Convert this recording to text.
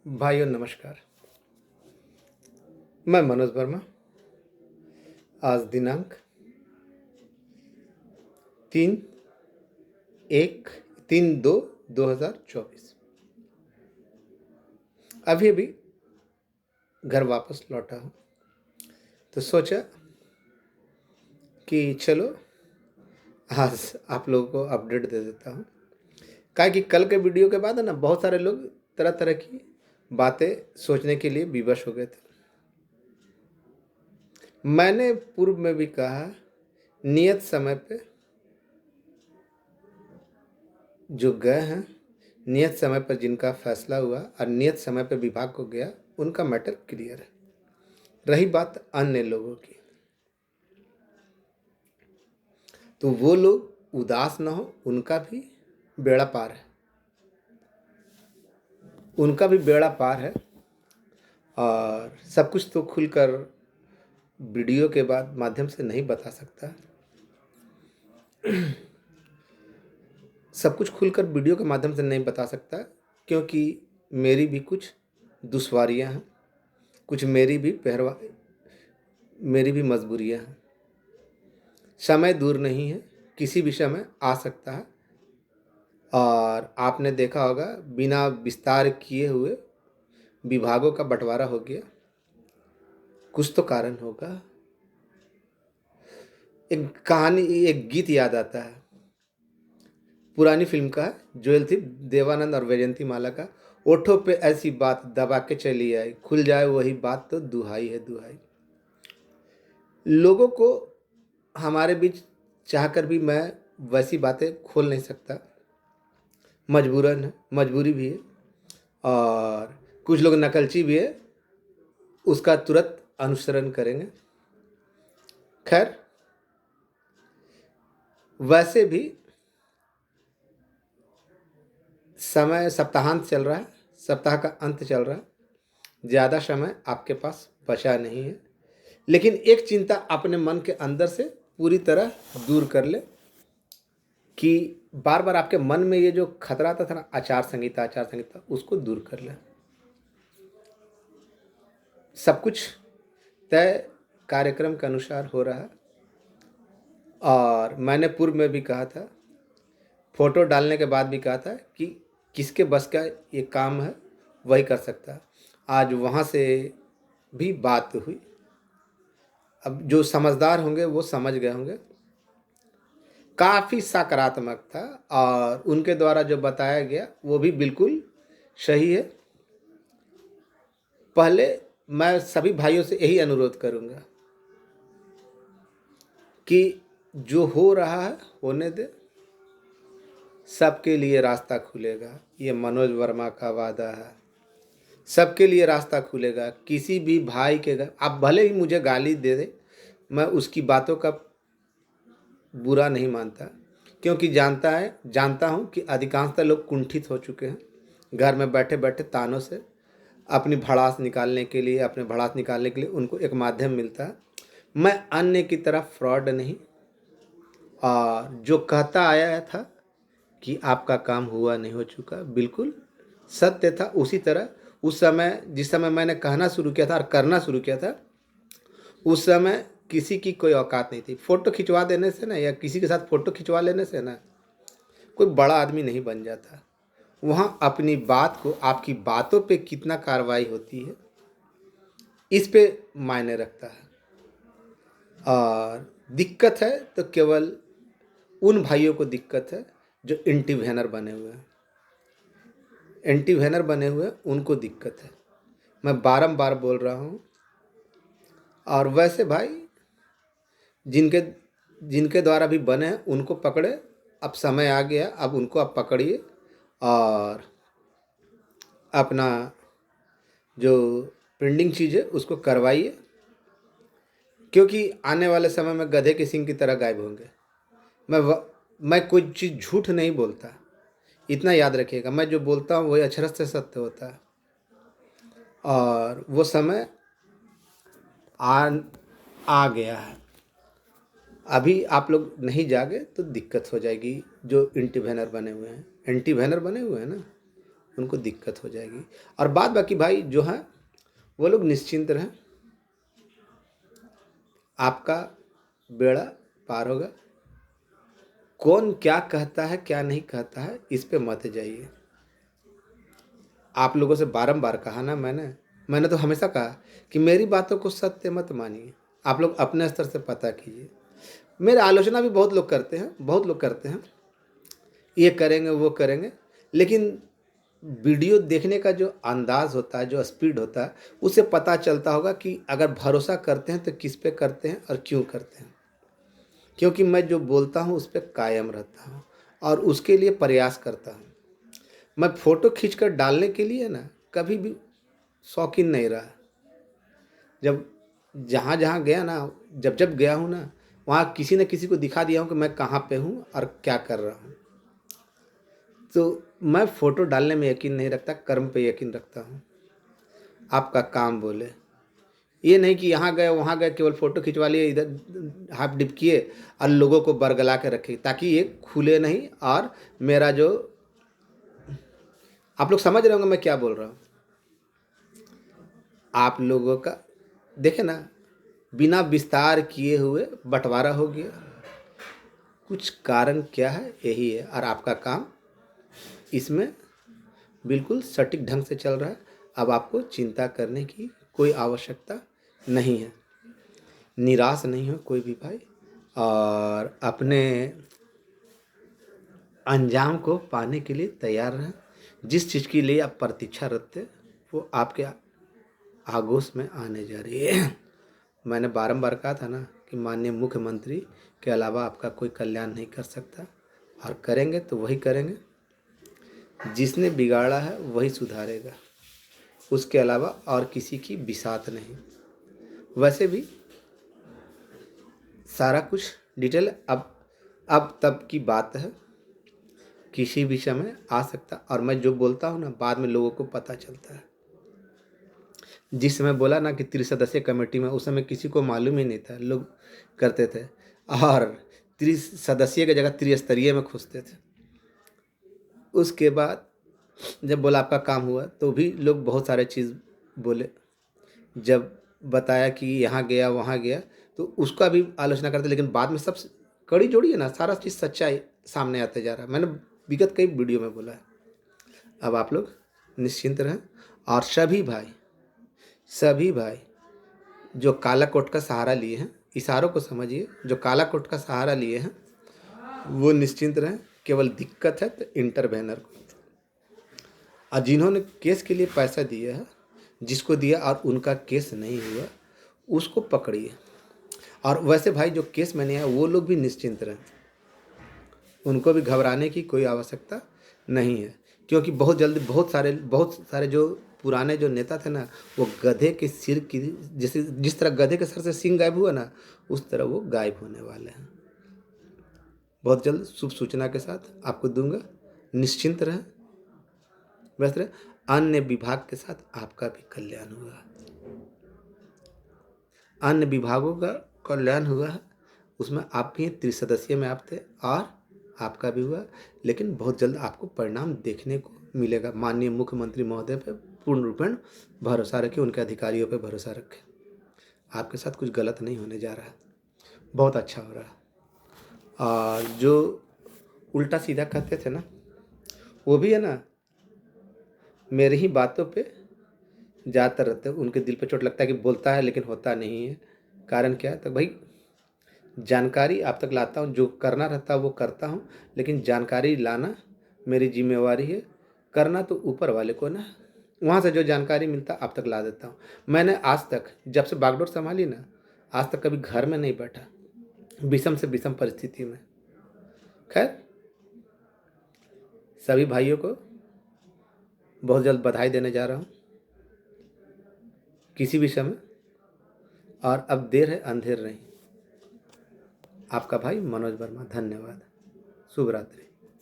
भाइयों नमस्कार। मैं मनोज वर्मा। आज दिनांक 3 एक 3/2/2024 अभी अभी घर वापस लौटा हूँ, तो सोचा कि चलो आज आप लोगों को अपडेट दे देता हूँ। काहे कि कल के वीडियो के बाद है ना, बहुत सारे लोग तरह तरह की बातें सोचने के लिए विवश हो गए थे। मैंने पूर्व में भी कहा, नियत समय पे जो गए हैं, नियत समय पर जिनका फैसला हुआ और नियत समय पर विभाग को गया, उनका मैटर क्लियर है। रही बात अन्य लोगों की, तो वो लोग उदास ना हो, उनका भी बेड़ा पार है, उनका भी बेड़ा पार है। और सब कुछ तो खुलकर वीडियो के बाद माध्यम से नहीं बता सकता। सब कुछ खुलकर वीडियो के माध्यम से नहीं बता सकता, क्योंकि मेरी भी कुछ दुश्वारियां हैं, कुछ मेरी भी मजबूरियां हैं। समय दूर नहीं है, किसी भी समय आ सकता है। और आपने देखा होगा, बिना विस्तार किए हुए विभागों का बंटवारा हो गया, कुछ तो कारण होगा। एक गीत याद आता है, पुरानी फिल्म का है, जोएल थी देवानंद और वैजयंती माला का। ओठों पे ऐसी बात दबा के चली आई, खुल जाए वही बात तो दुहाई है दुहाई। लोगों को हमारे बीच चाहकर भी मैं वैसी बातें खोल नहीं सकता, मजबूरन है, मजबूरी भी है। और कुछ लोग नकलची भी है, उसका तुरंत अनुसरण करेंगे। खैर, वैसे भी समय सप्ताहांत चल रहा है, सप्ताह का अंत चल रहा है, ज़्यादा समय आपके पास बचा नहीं है। लेकिन एक चिंता अपने मन के अंदर से पूरी तरह दूर कर ले, कि बार बार आपके मन में ये जो खतरा आता था ना, आचार संहिता, उसको दूर कर ले। सब कुछ तय कार्यक्रम के अनुसार हो रहा है। और मैंने पूर्व में भी कहा था, फोटो डालने के बाद भी कहा था कि किसके बस का ये काम है वही कर सकता है। आज वहाँ से भी बात हुई। अब जो समझदार होंगे वो समझ गए होंगे, काफ़ी सकारात्मक था। और उनके द्वारा जो बताया गया वो भी बिल्कुल सही है। पहले मैं सभी भाइयों से यही अनुरोध करूँगा कि जो हो रहा है होने दे, सबके लिए रास्ता खुलेगा। ये मनोज वर्मा का वादा है, सबके लिए रास्ता खुलेगा। किसी भी भाई के घर आप भले ही मुझे गाली दे दे, मैं उसकी बातों का बुरा नहीं मानता, क्योंकि जानता हूँ कि अधिकांशतः लोग कुंठित हो चुके हैं। घर में बैठे बैठे तानों से अपनी अपने भड़ास निकालने के लिए उनको एक माध्यम मिलता है। मैं अन्य की तरफ फ्रॉड नहीं। और जो कहता आया था कि आपका काम हुआ नहीं हो चुका, बिल्कुल सत्य था। उसी तरह उस समय जिस समय मैंने कहना शुरू किया था और करना शुरू किया था, उस समय किसी की कोई औकात नहीं थी। फ़ोटो खिंचवा देने से ना, या किसी के साथ फ़ोटो खिंचवा लेने से ना, कोई बड़ा आदमी नहीं बन जाता। वहाँ अपनी बात को, आपकी बातों पे कितना कार्रवाई होती है, इस पे मायने रखता है। और दिक्कत है तो केवल उन भाइयों को दिक्कत है जो एंटी वैनर बने हुए हैं। एंटी वैनर बने हुए उनको दिक्कत है, मैं बारंबार बोल रहा हूँ। और वैसे भाई जिनके जिनके द्वारा भी बने हैं उनको पकड़े। अब समय आ गया, अब उनको आप पकड़िए और अपना जो पेंडिंग चीज़ है उसको करवाइए, क्योंकि आने वाले समय में गधे के सिंग की तरह गायब होंगे। मैं कोई चीज़ झूठ नहीं बोलता, इतना याद रखिएगा। मैं जो बोलता हूँ वही अक्षरश से सत्य होता है। और वो समय आ आ गया है। अभी आप लोग नहीं जागे तो दिक्कत हो जाएगी। जो एंटी वैनर बने हुए हैं ना, उनको दिक्कत हो जाएगी। और बाद बाकी भाई जो हैं वो लोग निश्चिंत रहें, आपका बेड़ा पार होगा। कौन क्या कहता है क्या नहीं कहता है इस पे मत जाइए। आप लोगों से बारंबार कहा ना, मैंने तो हमेशा कहा कि मेरी बातों को सत्य मत मानिए, आप लोग अपने स्तर से पता कीजिए। मेरे आलोचना भी बहुत लोग करते हैं, बहुत लोग करते हैं, ये करेंगे वो करेंगे, लेकिन वीडियो देखने का जो अंदाज़ होता है, जो स्पीड होता है, उससे पता चलता होगा कि अगर भरोसा करते हैं तो किस पे करते हैं और क्यों करते हैं। क्योंकि मैं जो बोलता हूँ उस पे कायम रहता हूँ और उसके लिए प्रयास करता हूँ। मैं फ़ोटो खींचकर डालने के लिए ना कभी भी शौकीन नहीं रहा। जब जहाँ जहाँ गया ना, जब जब गया हूँ ना, वहाँ किसी न किसी को दिखा दिया हूँ कि मैं कहाँ पे हूँ और क्या कर रहा हूँ। तो मैं फ़ोटो डालने में यकीन नहीं रखता, कर्म पे यकीन रखता हूँ। आपका काम बोले, ये नहीं कि यहाँ गए वहाँ गए केवल फ़ोटो खिंचवा लिए, इधर हाथ डिप किए और लोगों को बरगला के रखे, ताकि ये खुले नहीं। और मेरा जो, आप लोग समझ रहे होंगे मैं क्या बोल रहा हूँ। आप लोगों का देखे ना, बिना विस्तार किए हुए बंटवारा हो गया। कुछ कारण क्या है, यही है। और आपका काम इसमें बिल्कुल सटीक ढंग से चल रहा है। अब आपको चिंता करने की कोई आवश्यकता नहीं है। निराश नहीं हो कोई भी भाई, और अपने अंजाम को पाने के लिए तैयार रहें। जिस चीज़ के लिए आप प्रतीक्षा रखते वो आपके आगोश में आने जा रही है। मैंने बारंबार कहा था ना कि माननीय मुख्यमंत्री के अलावा आपका कोई कल्याण नहीं कर सकता, और करेंगे तो वही करेंगे जिसने बिगाड़ा है वही सुधारेगा, उसके अलावा और किसी की बिसात नहीं। वैसे भी सारा कुछ डिटेल अब तब की बात है, किसी भी समय आ सकता। और मैं जो बोलता हूँ ना बाद में लोगों को पता चलता है। जिस समय बोला ना कि त्रिसदस्यीय कमेटी में, उस समय किसी को मालूम ही नहीं था, लोग करते थे और त्रिसदस्यीय की जगह त्रिस्तरीय में खुसते थे। उसके बाद जब बोला आपका काम हुआ तो भी लोग बहुत सारे चीज़ बोले। जब बताया कि यहाँ गया वहाँ गया तो उसका भी आलोचना करते, लेकिन बाद में सब कड़ी जोड़ी है ना, सारा चीज़ सच्चाई सामने आते जा रहा है। मैंने विगत कई वीडियो में बोला है। अब आप लोग निश्चिंत रहें। और सभी भाई जो काला कोट का सहारा लिए हैं, इशारों को समझिए, जो काला कोट का सहारा लिए हैं वो निश्चिंत रहें। केवल दिक्कत है तो इंटरवेनर को, और जिन्होंने केस के लिए पैसा दिया है, जिसको दिया और उनका केस नहीं हुआ, उसको पकड़िए। और वैसे भाई जो केस में नहीं है वो लोग भी निश्चिंत रहें, उनको भी घबराने की कोई आवश्यकता नहीं है। क्योंकि बहुत जल्दी बहुत सारे जो पुराने जो नेता थे ना, वो गधे के सिर की, जैसे जिस तरह गधे के सर से सींग गायब हुआ ना, उस तरह वो गायब होने वाले हैं। बहुत जल्द शुभ सूचना के साथ आपको दूंगा, निश्चिंत रहें। बस रहे, अन्य विभाग के साथ आपका भी कल्याण हुआ, अन्य विभागों का कल्याण हुआ है। उसमें आप भी त्रिसदस्यीय में आप थे और आपका भी हुआ। लेकिन बहुत जल्द आपको परिणाम देखने को मिलेगा। माननीय मुख्यमंत्री महोदय पे पूर्ण रूपेण भरोसा रखें, उनके अधिकारियों पे भरोसा रखें। आपके साथ कुछ गलत नहीं होने जा रहा है, बहुत अच्छा हो रहा है। और जो उल्टा सीधा कहते थे ना, वो भी है ना मेरी ही बातों पे ज़्यादातर रहते हैं। उनके दिल पे चोट लगता है कि बोलता है लेकिन होता नहीं है। कारण क्या है? तो भाई जानकारी आप तक लाता हूँ, जो करना रहता है वो करता हूँ, लेकिन जानकारी लाना मेरी जिम्मेवारी है। करना तो ऊपर वाले को ना, वहाँ से जो जानकारी मिलता आप तक ला देता हूँ। मैंने आज तक जब से बागडोर संभाली ना, आज तक कभी घर में नहीं बैठा विषम से विषम परिस्थिति में। खैर, सभी भाइयों को बहुत जल्द बधाई देने जा रहा हूँ किसी भी समय। और अब देर है अंधेर नहीं। आपका भाई मनोज वर्मा, धन्यवाद। शुभ रात्रि।